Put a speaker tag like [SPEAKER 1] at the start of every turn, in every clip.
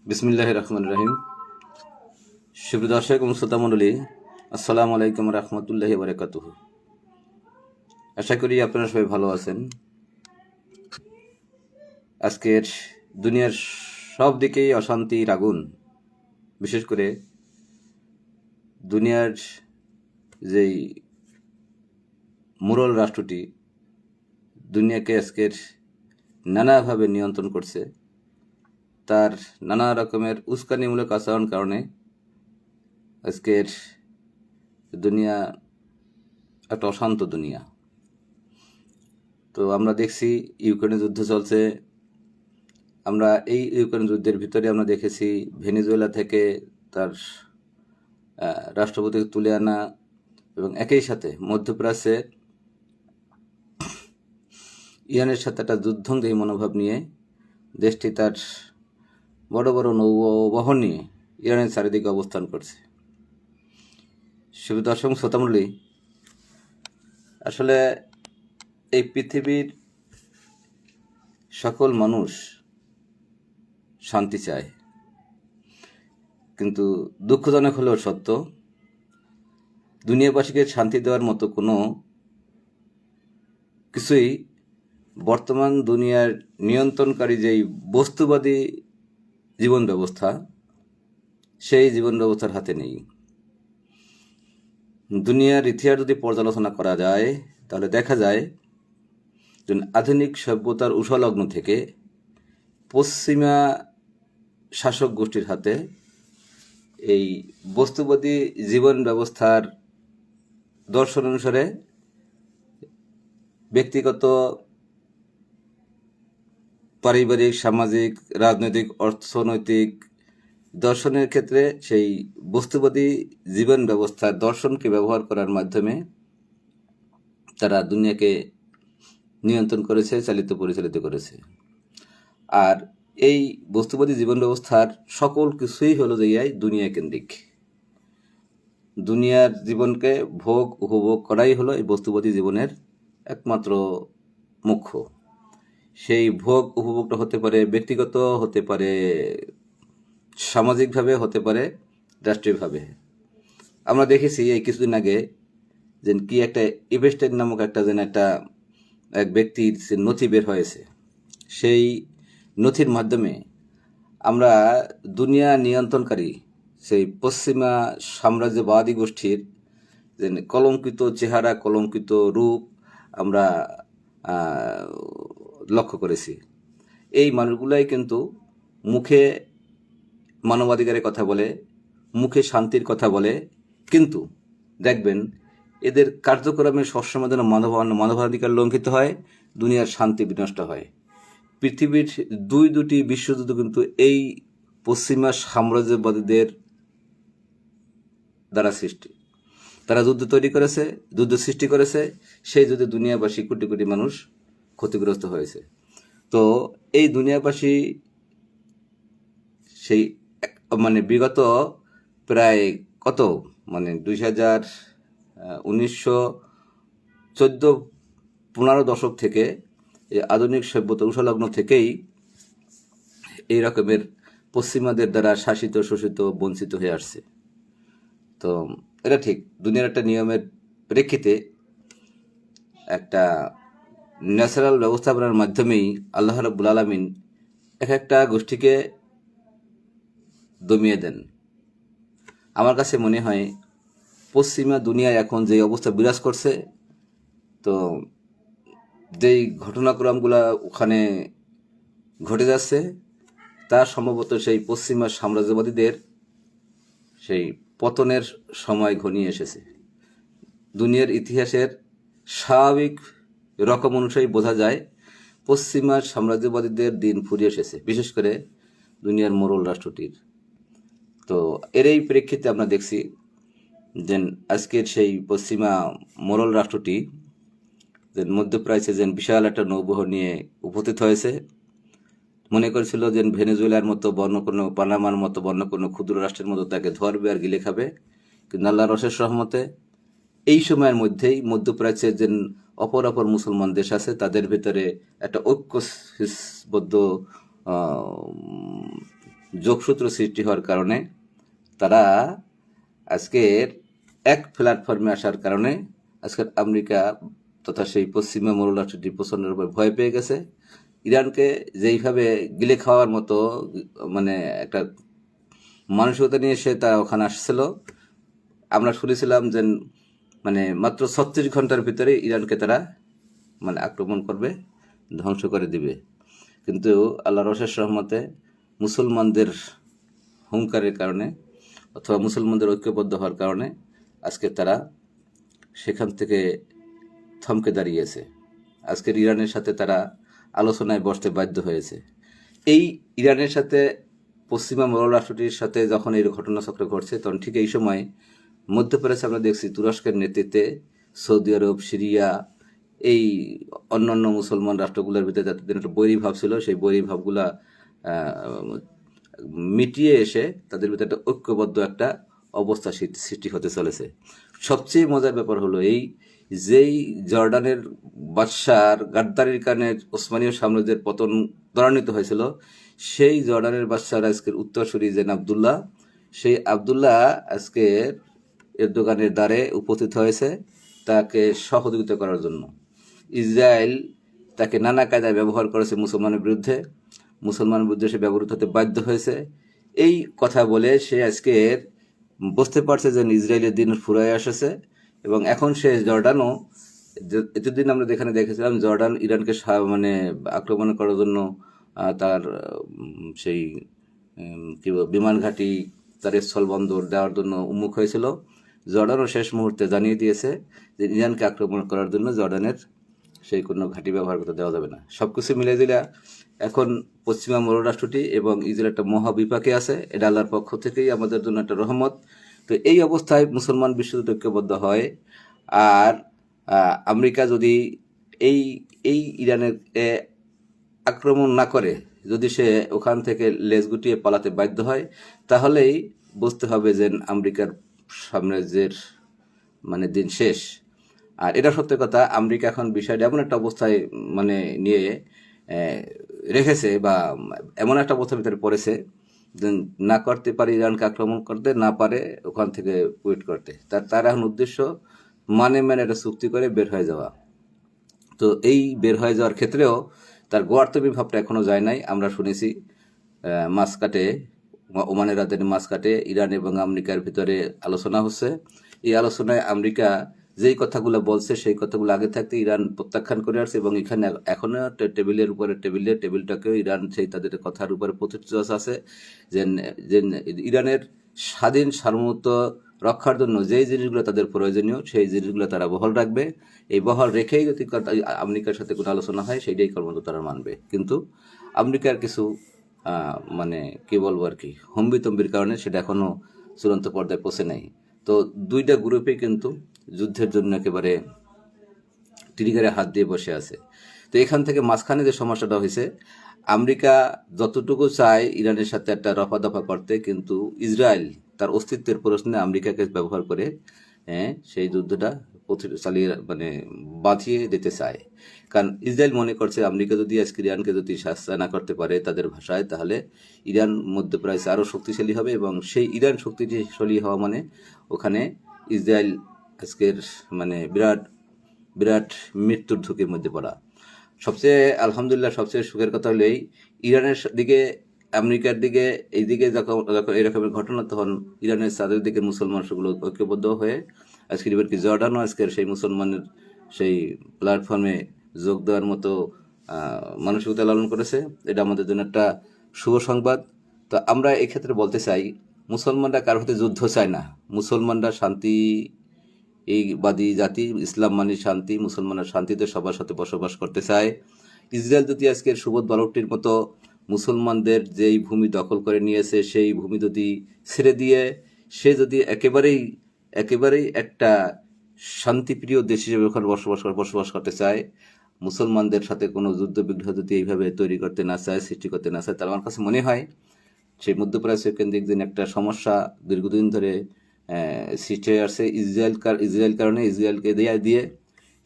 [SPEAKER 1] বিসমিল্লাহির রহমানির রহিম। সুপ্রিয় দর্শক এবং শ্রোতা মণ্ডলী, আসসালামু আলাইকুম রহমতুল্লাহি বারাকাতুহু। আশা করি আপনারা সবাই ভালো আছেন। আজকের দুনিয়ার সব দিকেই অশান্তির আগুন। বিশেষ করে দুনিয়ার যেই মোড়ল রাষ্ট্রটি দুনিয়াকে আজকের নানাভাবে নিয়ন্ত্রণ করছে, তার নানা রকমের উস্কানিমূলক আচরণ কারণে আজকের দুনিয়া একটা অশান্ত দুনিয়া। তো আমরা দেখছি ইউক্রেনের যুদ্ধ চলছে। আমরা এই ইউক্রেন যুদ্ধের ভিতরে আমরা দেখেছি ভেনেজুয়েলা থেকে তার রাষ্ট্রপতিকে তুলে আনা, এবং একই সাথে মধ্যপ্রাচ্যে ইরানের সাথে একটা যুদ্ধংদেহী মনোভাব নিয়ে দেশটি তার বড় বড় নৌবহর নিয়ে ইরানের চারিদিকে অবস্থান করছে। সুপ্রিয় দর্শক শ্রোতামণ্ডলী, আসলে এই পৃথিবীর সকল মানুষ শান্তি চায়, কিন্তু দুঃখজনক হলেও সত্য, দুনিয়াবাসীকে শান্তি দেওয়ার মতো কোনো কিছুই বর্তমান দুনিয়ার নিয়ন্ত্রণকারী যেই বস্তুবাদী জীবন ব্যবস্থা, সেই জীবন ব্যবস্থার হাতে নেই। দুনিয়ার ইতিহাস যদি পর্যালোচনা করা যায় তাহলে দেখা যায় যে আধুনিক সভ্যতার উষালগ্ন থেকে পশ্চিমা শাসক গোষ্ঠীর হাতে এই বস্তুবাদী জীবন ব্যবস্থার দর্শন অনুসারে ব্যক্তিগত, পারিবারিক, সামাজিক, রাজনৈতিক, অর্থনৈতিক দর্শনের ক্ষেত্রে সেই বস্তুবাদী জীবন ব্যবস্থার দর্শনকে ব্যবহার করার মাধ্যমে তারা দুনিয়াকে নিয়ন্ত্রণ করেছে, পরিচালিত করেছে। আর এই বস্তুবাদী জীবন ব্যবস্থার সকল কিছুই হলো যে দুনিয়া কেন্দ্রিক। দুনিয়ার জীবনকে ভোগ উপভোগ করাই হলো এই বস্তুবাদী জীবনের একমাত্র মুখ্য। সেই ভোগ উপভোগটা হতে পারে ব্যক্তিগত, হতে পারে সামাজিকভাবে, হতে পারে রাষ্ট্রীয়ভাবে। আমরা দেখেছি এই কিছুদিন আগে যে কি একটা ইভেস্টাইন নামক একটা এক ব্যক্তির নথি বের হয়েছে। সেই নথির মাধ্যমে আমরা দুনিয়া নিয়ন্ত্রণকারী সেই পশ্চিমা সাম্রাজ্যবাদী গোষ্ঠীর যে কলঙ্কিত চেহারা, কলঙ্কিত রূপ আমরা লক্ষ্য করেছি। এই মানুষগুলাই কিন্তু মুখে মানবাধিকারের কথা বলে, মুখে শান্তির কথা বলে, কিন্তু দেখবেন এদের কার্যক্রমে সবসময় যেন মানবাধিকার লঙ্ঘিত হয়, দুনিয়ার শান্তি বিনষ্ট হয়। পৃথিবীর দুটি বিশ্বযুদ্ধ কিন্তু এই পশ্চিমা সাম্রাজ্যবাদীদের দ্বারা সৃষ্টি। তারা যুদ্ধ তৈরি করেছে, যুদ্ধ সৃষ্টি করেছে, সেই যুদ্ধে দুনিয়াবাসী কোটি কোটি মানুষ ক্ষতিগ্রস্ত হয়েছে। তো এই দুনিয়াবাসী সেই বিগত প্রায় 1914-15 দশক থেকে আধুনিক সভ্যতা উষালগ্ন থেকেই এই রকমের পশ্চিমাদের দ্বারা শাসিত, শোষিত, বঞ্চিত হয়ে আসছে। তো এটা ঠিক দুনিয়ার একটা নিয়মের প্রেক্ষিতে একটা ন্যাচারাল ব্যবস্থাপনার মাধ্যমেই আল্লাহ রাব্বুল আলামিন এক একটা গোষ্ঠীকে দমিয়ে দেন। আমার কাছে মনে হয় পশ্চিমা দুনিয়ায় এখন যে অবস্থা বিরাজ করছে, তো যেই ঘটনাক্রমগুলো ওখানে ঘটে যাচ্ছে, তা সম্ভবত সেই পশ্চিমা সাম্রাজ্যবাদীদের সেই পতনের সময় ঘনিয়ে এসেছে। দুনিয়ার ইতিহাসের স্বাভাবিক রকম অনুসারে বোঝা যায় পশ্চিমা সাম্রাজ্যবাদীদের দিন ফুরিয়ে এসেছে, বিশেষ করে দুনিয়ার মোড়ল রাষ্ট্রটির। তো এর এই প্রেক্ষিতে আমরা দেখছি যে আজকের সেই পশ্চিমা মোড়ল রাষ্ট্রটি যে মধ্যপ্রাচ্যে যে বিশাল একটা নৌবহর নিয়ে উপস্থিত হয়েছে। মনে করেছিল যে ভেনেজুয়েলার মতো পানামার মতো কোনো ক্ষুদ্র রাষ্ট্রের মতো তাকে ধরবে আর গিলে খাবে, কিন্তু আল্লাহর অশেষ রহমতে এই সময়ের মধ্যেই মধ্যপ্রাচ্যের যে অপর মুসলমান দেশ আছে তাদের ভিতরে একটা ঐক্যবদ্ধ যোগসূত্র সৃষ্টি হওয়ার কারণে তারা আজকের এক প্ল্যাটফর্মে আসার কারণে আজকের আমেরিকা তথা সেই পশ্চিমা মোড়ল রাষ্ট্রটি প্রচণ্ডভাবে ভয় পেয়ে গেছে। ইরানকে যেইভাবে গিলে খাওয়ার মতো মানে একটা মানসিকতা নিয়ে সে তারা ওখানে আসছিল। আমরা শুনেছিলাম যে মানে মাত্র 36 ঘন্টার ভিতরে ইরানকে তারা মানে আক্রমণ করবে, ধ্বংস করে দিবে। কিন্তু আল্লাহর অশেষ রহমতে মুসলমানদের হুঙ্কারের কারণে অথবা মুসলমানদের ঐক্যবদ্ধ হওয়ার কারণে আজকে তারা সেখান থেকে থমকে দাঁড়িয়েছে। আজকের ইরানের সাথে তারা আলোচনায় বসতে বাধ্য হয়েছে। এই ইরানের সাথে পশ্চিমা মোড়ল রাষ্ট্রটির সাথে যখন এই ঘটনাচক্র ঘটছে তখন ঠিক এই সময় মধ্যপ্রাচ্যে আমরা দেখছি তুরস্কের নেতৃত্বে সৌদি আরব, সিরিয়া, এই অন্যান্য মুসলমান রাষ্ট্রগুলোর ভিতরে যাদের একটা বৈরী ভাব ছিল সেই বৈরী ভাবগুলা মিটিয়ে এসে তাদের ভিতরে একটা ঐক্যবদ্ধ একটা অবস্থা সৃষ্টি হতে চলেছে। সবচেয়ে মজার ব্যাপার হলো যেই জর্ডানের বাদশার গাদ্দারির কারণে ওসমানীয় সাম্রাজ্যের পতন ত্বরান্বিত হয়েছিল, সেই জর্ডানের বাদশার আজকের উত্তরসূরি জেন আবদুল্লাহ, সেই আবদুল্লাহ আজকের এরদোগানের দ্বারে উপস্থিত হয়েছে তাকে সহযোগিতা করার জন্য। ইসরায়েল তাকে নানা কায়দায় ব্যবহার করেছে মুসলমানের বিরুদ্ধে সে ব্যবহৃত হতে বাধ্য হয়েছে। এই কথা বলে সে আজকের বুঝতে পারছে যে ইসরায়েলের দিন ফুরায় এসেছে এবং এখন সে জর্ডানও, এতদিন আমরা যেখানে দেখেছিলাম জর্ডান ইরানকে মানে আক্রমণ করার জন্য তার সেই কি বিমান ঘাঁটি, তার স্থলবন্দর দেওয়ার জন্য উন্মুখ হয়েছিল, জর্ডানও শেষ মুহূর্তে জানিয়ে দিয়েছে যে ইরানকে আক্রমণ করার জন্য জর্ডানের সেই কোনো ঘাঁটি ব্যবহার করতে দেওয়া যাবে না। সব কিছু মিলে দিলে এখন পশ্চিমা মোড়ল রাষ্ট্রটি এবং ইসরায়েল একটা মহাবিপাকে আছে। এটা আল্লাহর পক্ষ থেকেই আমাদের জন্য একটা রহমত। তো এই অবস্থায় মুসলমান বিশ্ব ঐক্যবদ্ধ হয় আর আমেরিকা যদি এই ইরানের আক্রমণ না করে, যদি সে ওখান থেকে লেজ গুটিয়ে পালাতে বাধ্য হয়, তাহলেই বুঝতে হবে যে আমেরিকার সাম্রাজ্যের মানে দিন শেষ। আর এটা সত্য কথা, আমেরিকা এখন বিষয়টা এমন একটা অবস্থায় মানে নিয়ে রেখেছে বা এমন একটা অবস্থার ভিতরে পড়েছে না করতে পারে ইরানকে আক্রমণ করতে, না পারে ওখান থেকে কুইট করতে। তার এখন উদ্দেশ্য মানে একটা চুক্তি করে বের হয়ে যাওয়া। তো এই বের হয়ে যাওয়ার ক্ষেত্রেও তার গোয়ার্তবী ভাবটা এখনো যায় নাই। আমরা শুনেছি মাসকাটে, ওমানের রাজধানী মাসকাটে ইরান এবং আমেরিকার ভিতরে আলোচনা হচ্ছে। এই আলোচনায় আমেরিকা যেই কথাগুলো বলছে সেই কথাগুলো আগে থাকতে ইরান প্রত্যাখ্যান করে আসছে এবং এখানে এখনো টেবিলটাকেও ইরান সেই তাদের কথার উপরে প্রতিষ্ঠিত আছে যে ইরানের স্বাধীন সার্বভৌমত্ব রক্ষার জন্য যেই জিনিসগুলো তাদের প্রয়োজনীয় সেই জিনিসগুলো তারা বহাল রাখবে। এই বহাল রেখেই যদি আমেরিকার সাথে কোনো আলোচনা হয় সেইটাই কর্মত তারা মানবে। কিন্তু আমেরিকার কিছু মানে কি বলবো আর কি হম্বিতম্বির কারণে সেটা এখনো চূড়ান্ত পর্যায়ে পৌঁছে নাই। তো দুইটা গ্রুপে কিন্তু যুদ্ধের জন্য একেবারে ট্রিগারে হাত দিয়ে বসে আছে। তো এখান থেকে মাঝখানে যে সমস্যাটা হয়েছে, আমেরিকা যতটুকু চায় ইরানের সাথে একটা রফা দফা করতে, কিন্তু ইসরায়েল তার অস্তিত্বের প্রশ্নে আমেরিকাকে ব্যবহার করে সেই যুদ্ধটা চালিয়ে মানে বাঁধিয়ে দিতে চায়। কারণ ইসরায়েল মনে করছে আমেরিকা যদি আজকে ইরানকে যদি শাস্তি না করতে পারে তাদের ভাষায়, তাহলে ইরান মধ্যপ্রাচ্যে আরও শক্তিশালী হবে এবং সেই ইরান শক্তিশালী হওয়া মানে ওখানে ইসরায়েল আজকের মানে বিরাট মৃত্যুর ঝুঁকির মধ্যে পড়া। সবচেয়ে আলহামদুলিল্লাহ সবচেয়ে সুখের কথা হলো ইরানের দিকে, আমেরিকার দিকে এই দিকে যখন এরকমের ঘটনা, তখন ইরানের চাঁদের দিকে মুসলমান সেগুলো ঐক্যবদ্ধ হয়ে আজকের এবার কি জর্ডানও আজকের সেই মুসলমানের সেই প্ল্যাটফর্মে যোগ দেওয়ার মতো মানসিকতা লালন করেছে। এটা আমাদের জন্য একটা শুভ সংবাদ। তো আমরা এক্ষেত্রে বলতে চাই, মুসলমানরা কারোর সাথে যুদ্ধ চায় না। মুসলমানরা শান্তি এইবাদী জাতি, ইসলাম মানে শান্তি, মুসলমানরা শান্তিতে সবার সাথে বসবাস করতে চায়। ইসরায়েল যদি আজকের সুবোধ বালকটির মতো মুসলমানদের যেই ভূমি দখল করে নিয়েছে সেই ভূমি যদি ছেড়ে দিয়ে সে যদি একেবারেই একটা শান্তিপ্রিয় দেশ হিসেবে ওখানে বসবাস করতে চায়, মুসলমানদের সাথে কোনো যুদ্ধ বিগ্রহ যদি এইভাবে তৈরি করতে না চায়, সৃষ্টি করতে না চায়, তার আমার কাছে মনে হয় সেই মধ্যপ্রাচ্য কেন্দ্রিক দিন একটা সমস্যা দীর্ঘদিন ধরে সৃষ্টি হয়ে আসছে। ইসরায়েলকে দিয়ে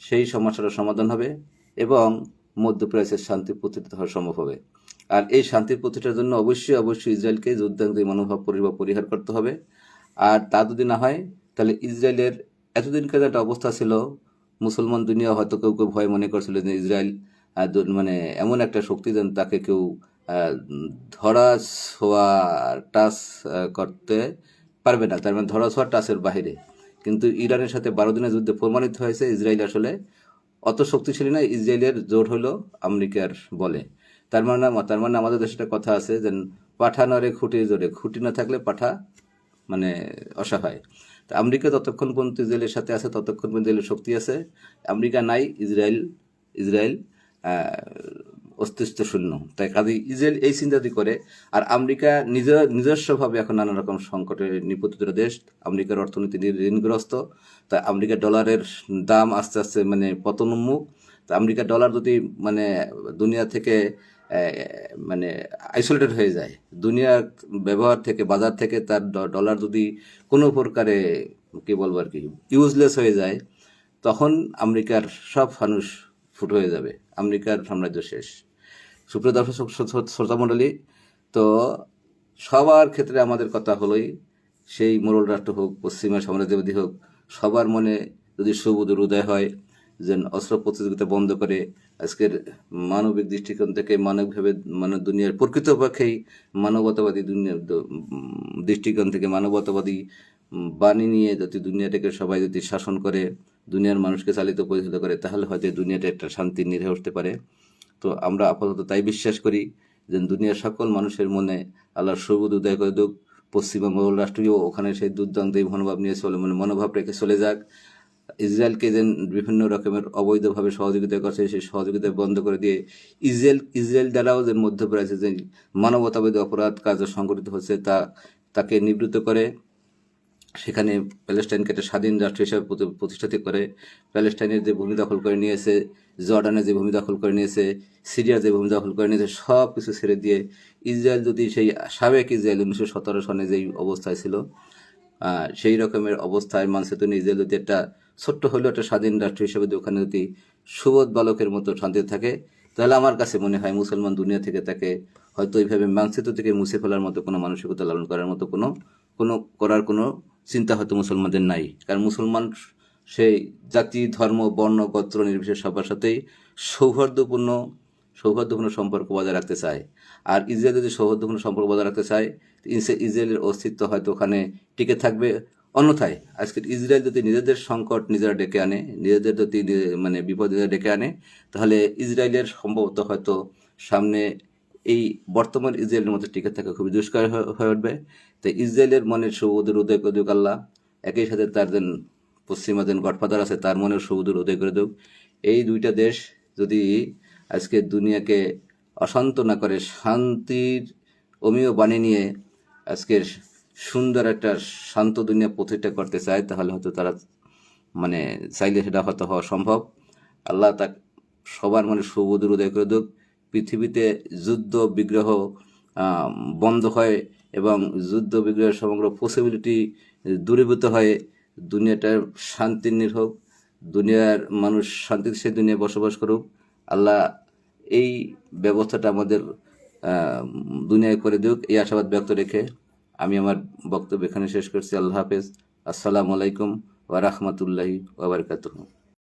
[SPEAKER 1] সেই সমস্যাটার সমাধান হবে এবং মধ্যপ্রাচ্যের শান্তি প্রতিষ্ঠিত হওয়া সম্ভব হবে। আর এই শান্তির প্রতিষ্ঠার জন্য অবশ্যই অবশ্যই ইসরায়েলকে যুদ্ধাঙ্গী মনোভাব পরিহার করতে হবে। আর তা যদি না হয়, তাহলে ইসরায়েলের এতদিনকার একটা অবস্থা ছিল, মুসলমান দুনিয়া হয়তো কেউ কেউ ভয় মনে করছিল যে ইসরায়েল মানে এমন একটা শক্তি যেন তাকে কেউ ধরা ছোঁয়া টাচ করতে পারবে না, তার মানে ধরা ছোঁয়া টাচের বাহিরে। কিন্তু ইরানের সাথে 12 দিনের যুদ্ধে প্রমাণিত হয়েছে ইসরায়েল আসলে অত শক্তিশালী না, ইসরায়েলের জোর হলো আমেরিকার বলে। তার মানে আমাদের দেশে একটা কথা আছে যে পাঠা নড়ে খুঁটি জোরে, খুঁটি না থাকলে পাঠা মানে অসহায়। তা আমেরিকা যতক্ষণ পর্যন্ত ইসরায়েলের সাথে আছে ততক্ষণ পর্যন্ত ইসরায়েলের শক্তি আছে। আমেরিকা নাই, ইসরায়েল অস্তিত্ব শূন্য। তাই কাজে ইসরায়েল এই চিন্তাটি করে। আর আমেরিকা নিজস্বভাবে এখন নানা রকম সংকটে নিপতিত দেশ। আমেরিকার অর্থনীতি ঋণগ্রস্ত। তাই আমেরিকার ডলারের দাম আস্তে আস্তে মানে পতনোন্মুখ। তা আমেরিকার ডলার যদি মানে দুনিয়া থেকে মানে আইসোলেটেড হয়ে যায়, দুনিয়ার ব্যবহার থেকে, বাজার থেকে তার ডলার যদি কোনো প্রকারে কি বলবো আর কি ইউজলেস হয়ে যায়, তখন আমেরিকার সব মানুষ ফুট হয়ে যাবে, আমেরিকার সাম্রাজ্য শেষ। সুপ্রিয় দর্শক শ্রোতা মণ্ডলী, তো সবার ক্ষেত্রে আমাদের কথা হলোই, সেই মোড়ল রাষ্ট্র হোক, পশ্চিমা সাম্রাজ্যবাদী হোক, সবার মনে যদি সুবুদ্ধের উদয় হয়, যেন অস্ত্র প্রতিযোগিতা বন্ধ করে আজকের মানবিক দৃষ্টিকোণ থেকে মানবিকভাবে মানে দুনিয়ার প্রকৃতপক্ষেই মানবতাবাদী দৃষ্টিকোণ থেকে মানবতাবাদী বাণী নিয়ে যদি দুনিয়াটাকে সবাই যদি শাসন করে, দুনিয়ার মানুষকে চালিত পরিচালিত করে, তাহলে হয়তো দুনিয়াটা একটা শান্তির নিরে উঠতে পারে। তো আমরা আপাতত তাই বিশ্বাস করি যে দুনিয়ার সকল মানুষের মনে আল্লাহর সুবুদ্ধ উদয় করে দুক। পশ্চিমা মোগল রাষ্ট্রীয় ওখানে সেই দুর্দান্ত মনোভাব নিয়ে মনোভাব রেখে চলে যাক। ইসরায়েলকে যেন বিভিন্ন রকমের অবৈধভাবে সহযোগিতা করছে, সেই সহযোগিতা বন্ধ করে দিয়ে ইসরায়েল দ্বারাও যে মধ্যপ্রাচ্যে যে মানবতাবাদী অপরাধ কাজ সংঘটিত হচ্ছে তাকে নিবৃত্ত করে, সেখানে প্যালেস্টাইনকে একটা স্বাধীন রাষ্ট্র হিসাবে প্রতিষ্ঠিত করে, প্যালেস্টাইনের যে ভূমি দখল করে নিয়েছে, জর্ডানের যে ভূমি দখল করে নিয়েছে, সিরিয়ার যে ভূমি দখল করে নিয়েছে, সব কিছু ছেড়ে দিয়ে ইসরায়েল যদি সেই সাবেক ইসরায়েল 1917 সনে যেই অবস্থায় ছিল সেই রকমের অবস্থায় মানচিত্র নিয়ে ইসরায়েল যদি একটা ছোট্ট হলেও একটা স্বাধীন রাষ্ট্র হিসেবে ওখানে যদি সুবোধ বালকের মতো শান্তিতে থাকে, তাহলে আমার কাছে মনে হয় মুসলমান দুনিয়া থেকে তাকে হয়তো এইভাবে মানচিত্র থেকে মুছে ফেলার মতো কোনো মানসিকতা লালন করার মতো কোনো চিন্তা হয়তো মুসলমানদের নাই। কারণ মুসলমান সেই জাতি, ধর্ম, বর্ণ, গোত্র নির্বিশেষে সবার সাথেই সৌহার্দ্যপূর্ণ সম্পর্ক বজায় রাখতে চায়। আর ইসরায়েল যদি সৌহার্দ্যপূর্ণ সম্পর্ক বজায় রাখতে চায়, ইসরায়েলের অস্তিত্ব হয়তো ওখানে টিকে থাকবে। অন্যথায় আজকের ইসরায়েল যদি নিজেদের সংকট নিজেরা ডেকে আনে, নিজেদের যদি মানে বিপদ ডেকে আনে, তাহলে ইসরায়েলের সম্ভবত হয়তো সামনে এই বর্তমান ইসরায়েলের মধ্যে টিকে থাকা খুবই দুষ্কর হয়ে উঠবে। তাই ইসরায়েলের মনের সুবুদ্ধের উদয় করে দিক আল্লাহ, একই সাথে তার যেন পশ্চিমা যেন গডফাদার আছে তার মনের সুবুদ্ধের উদয় করে দেব। এই দুইটা দেশ যদি আজকে দুনিয়াকে অশান্ত না করে শান্তির অমীয় বাণী নিয়ে আজকের সুন্দর একটা শান্ত দুনিয়া প্রতিষ্ঠা করতে চায়, তাহলে হয়তো তারা মানে চাইলে সেটা হয়তো হওয়া সম্ভব। আল্লাহ তা সবার মনে সুবুদ্ধের উদয় করে দেব। পৃথিবীতে যুদ্ধ বিগ্রহ বন্ধ হয় এবং যুদ্ধ বিগ্রহের সমগ্র পসিবিলিটি দূরীভূত হয়ে দুনিয়াটা শান্তির হোক, দুনিয়ার মানুষ শান্তিতে সেই দুনিয়ায় বসবাস করুক। আল্লাহ এই ব্যবস্থাটা আমাদের দুনিয়ায় করে দিক, এই আশাবাদ ব্যক্ত রেখে আমি আমার বক্তব্য এখানে শেষ করছি। আল্লাহ হাফেজ। আসসালামু আলাইকুম ওয়া রাহমাতুল্লাহি ওয়া বারাকাতুহু।